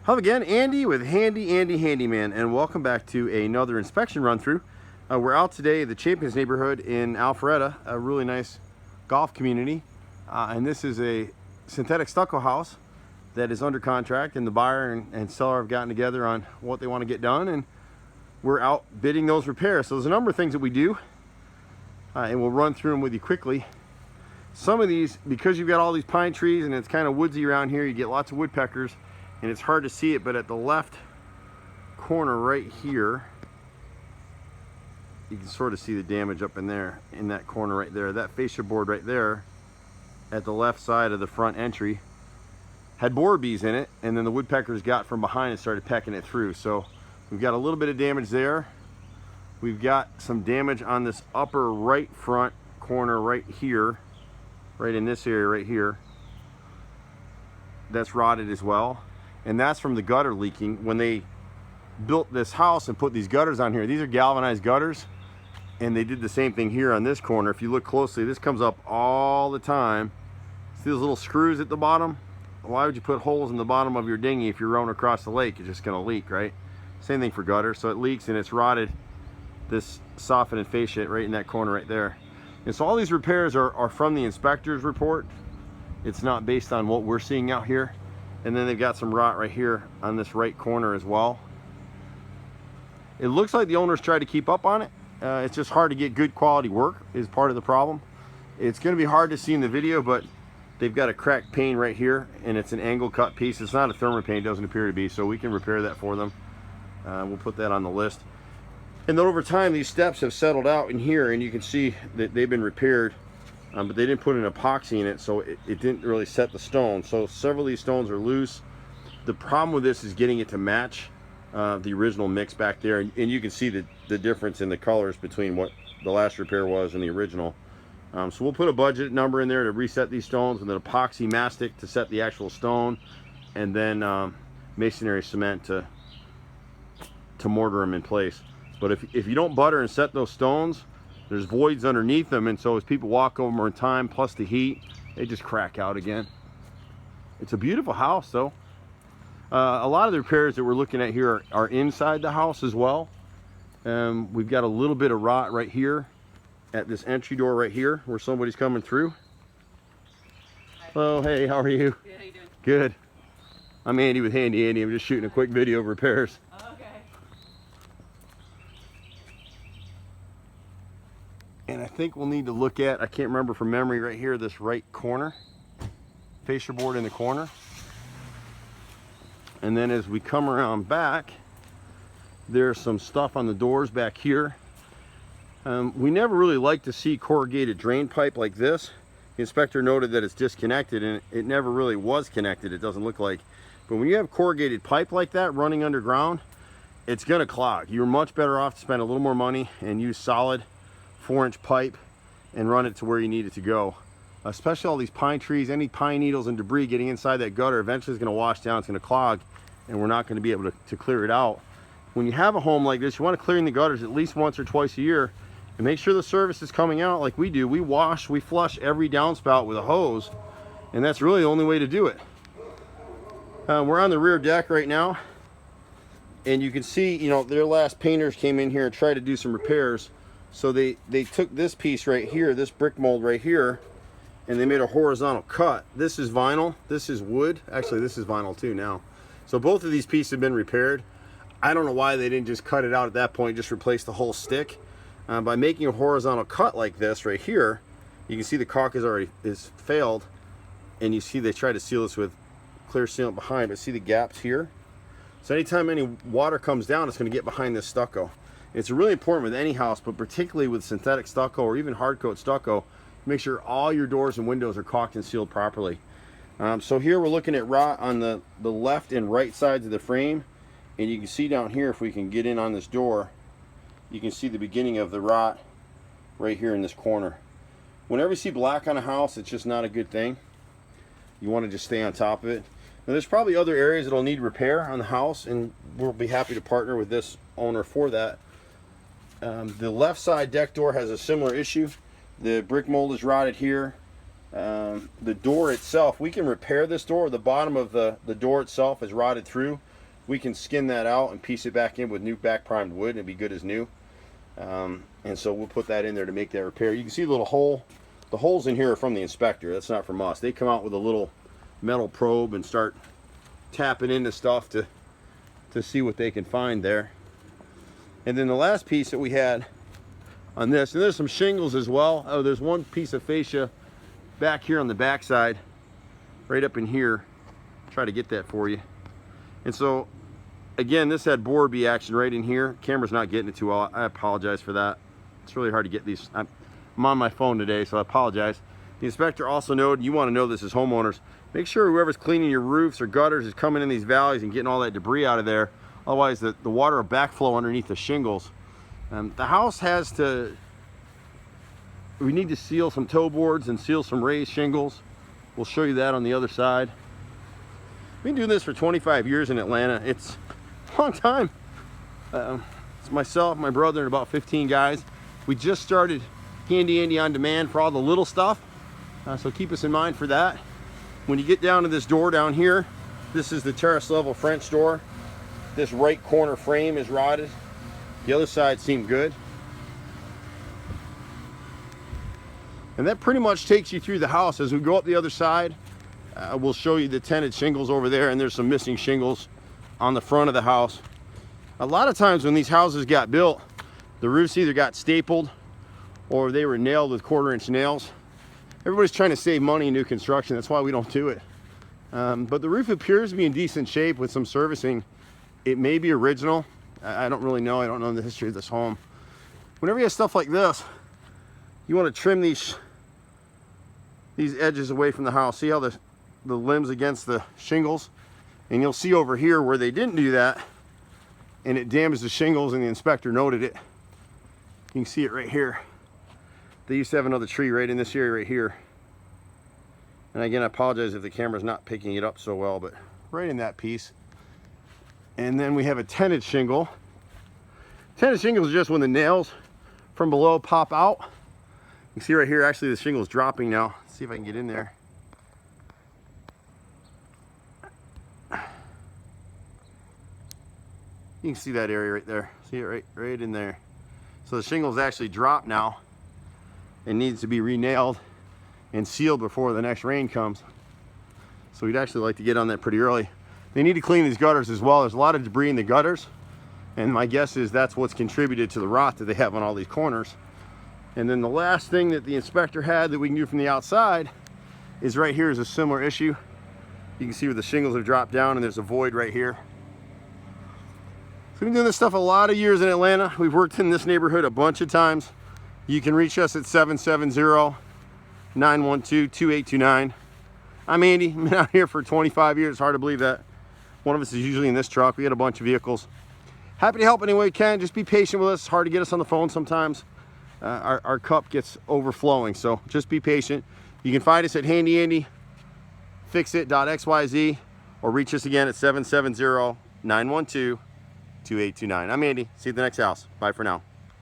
Hello again, Andy with Handy Andy Handyman, and welcome back to another inspection run through. We're out today at the Champions neighborhood in Alpharetta, a really nice golf community, and this is a synthetic stucco house that is under contract, and the buyer and seller have gotten together on what they want to get done, and we're out bidding those repairs. So there's a number of things that we do, and we'll run through them with you quickly. Some of these, because you've got all these pine trees and it's kind of woodsy around here, you get lots of woodpeckers and it's hard to see it, but at the left corner right here, you can sort of see the damage up in there, in that corner right there. That fascia board right there at the left side of the front entry had borer bees in it, and then the woodpeckers got from behind and started pecking it through. So we've got a little bit of damage there. We've got some damage on this upper right front corner right here, right in this area right here. That's rotted as well. And that's from the gutter leaking. When they built this house and put these gutters on here, these are galvanized gutters, and they did the same thing here on this corner. If you look closely, this comes up all the time. See those little screws at the bottom? Why would you put holes in the bottom of your dinghy if you're rowing across the lake? It's just gonna leak, right? Same thing for gutter. So it leaks and it's rotted this soffit and fascia right in that corner right there. And so all these repairs are from the inspector's report. It's not based on what we're seeing out here. And then they've got some rot right here on this right corner as well. It looks like the owners tried to keep up on it. It's just hard to get good quality work is part of the problem. It's going to be hard to see in the video, but they've got a cracked pane right here, and it's an angle cut piece. It's not a thermopane, it doesn't appear to be, so we can repair that for them. We'll put that on the list. And then over time, these steps have settled out in here, and you can see that they've been repaired. But they didn't put an epoxy in it, so it didn't really set the stone. So several of these stones are loose. The problem with this is getting it to match the original mix back there, and you can see the difference in the colors between what the last repair was and the original. So we'll put a budget number in there to reset these stones, and then epoxy mastic to set the actual stone, and then masonry cement to mortar them in place. But if you don't butter and set those stones, there's voids underneath them, and so as people walk over them in time, plus the heat, they just crack out again. It's a beautiful house though. A lot of the repairs that we're looking at here are inside the house as well. We've got a little bit of rot right here at this entry door right here where somebody's coming through. Hello, hey, how are you? Good, how you doing? Good. I'm Andy with Handy Andy. I'm just shooting a quick video of repairs. And I think we'll need to look at, I can't remember from memory, right here, this right corner, fascia board in the corner. And then as we come around back, there's some stuff on the doors back here. We never really like to see corrugated drain pipe like this. The inspector noted that it's disconnected, and it never really was connected, it doesn't look like. But when you have corrugated pipe like that running underground, it's gonna clog. You're much better off to spend a little more money and use solid 4-inch pipe and run it to where you need it to go. Especially all these pine trees, any pine needles and debris getting inside that gutter eventually is going to wash down, it's going to clog, and we're not going to be able to clear it out. When you have a home like this, you want to clear the gutters at least once or twice a year and make sure the service is coming out like we do. We wash, we flush every downspout with a hose, and that's really the only way to do it. We're on the rear deck right now, and you can see, you know, their last painters came in here and tried to do some repairs. So they took this piece right here, this brick mold right here, and they made a horizontal cut. This is vinyl, this is wood. Actually, this is vinyl too now. So both of these pieces have been repaired. I don't know why they didn't just cut it out at that point, just replace the whole stick. By making a horizontal cut like this right here, you can see the caulk is failed, and you see they try to seal this with clear sealant behind, but see the gaps here? So anytime any water comes down, it's going to get behind this stucco. It's really important with any house, but particularly with synthetic stucco or even hard coat stucco, make sure all your doors and windows are caulked and sealed properly. So here we're looking at rot on the left and right sides of the frame, and you can see down here, if we can get in on this door, you can see the beginning of the rot right here in this corner. Whenever you see black on a house, it's just not a good thing. You want to just stay on top of it. Now, there's probably other areas that'll need repair on the house, and we'll be happy to partner with this owner for that. The left side deck door has a similar issue. The brick mold is rotted here. The door itself, we can repair this door. The bottom of the door itself is rotted through. we can skin that out and piece it back in with new back primed wood and it'd be good as new. And so we'll put that in there to make that repair. You can see the little hole. The holes in here are from the inspector. That's not from us. They come out with a little metal probe and start tapping into stuff to see what they can find there. And then the last piece that we had on this, and there's some shingles as well. Oh, there's one piece of fascia back here on the back side, right up in here. Try to get that for you. And so again, this had Borby action right in here. Camera's not getting it too well. I apologize for that. It's really hard to get these. I'm on my phone today, so I apologize. The inspector also noted, you want to know this as homeowners, make sure whoever's cleaning your roofs or gutters is coming in these valleys and getting all that debris out of there. Otherwise, the water will backflow underneath the shingles. The house has to, we need to seal some toe boards and seal some raised shingles. We'll show you that on the other side. We've been doing this for 25 years in Atlanta. It's a long time. It's myself, my brother, and about 15 guys. We just started Handy Andy on demand for all the little stuff. So keep us in mind for that. When you get down to this door down here, this is the terrace level French door. This right corner frame is rotted. The other side seemed good. And that pretty much takes you through the house. As we go up the other side, we'll show you the tented shingles over there, and there's some missing shingles on the front of the house. A lot of times when these houses got built, the roofs either got stapled or they were nailed with 1/4-inch nails. Everybody's trying to save money in new construction. That's why we don't do it. But the roof appears to be in decent shape with some servicing. It may be original. I don't really know. I don't know the history of this home. Whenever you have stuff like this, you want to trim these edges away from the house. See how the limbs against the shingles? And you'll see over here where they didn't do that, and it damaged the shingles, and the inspector noted it. You can see it right here. They used to have another tree right in this area right here. And again, I apologize if the camera's not picking it up so well, but right in that piece. And then we have a tented shingle. Tented shingles is just when the nails from below pop out. You can see right here, actually the shingle is dropping now. Let's see if I can get in there. You can see that area right there. See it right in there. So the shingles actually drop now. It needs to be re-nailed and sealed before the next rain comes. So we'd actually like to get on that pretty early. They need to clean these gutters as well. There's a lot of debris in the gutters, and my guess is that's what's contributed to the rot that they have on all these corners. And then the last thing that the inspector had that we can do from the outside is right here is a similar issue. You can see where the shingles have dropped down and there's a void right here. So we've been doing this stuff a lot of years in Atlanta. We've worked in this neighborhood a bunch of times. You can reach us at 770-912-2829. I'm Andy. I've been out here for 25 years. It's hard to believe that. One of us is usually in this truck. We got a bunch of vehicles. Happy to help any way we can. Just be patient with us. It's hard to get us on the phone sometimes. Our cup gets overflowing, so just be patient. You can find us at HandyANDYFixit.xyz or reach us again at 770-912-2829. I'm Andy. See you at the next house. Bye for now.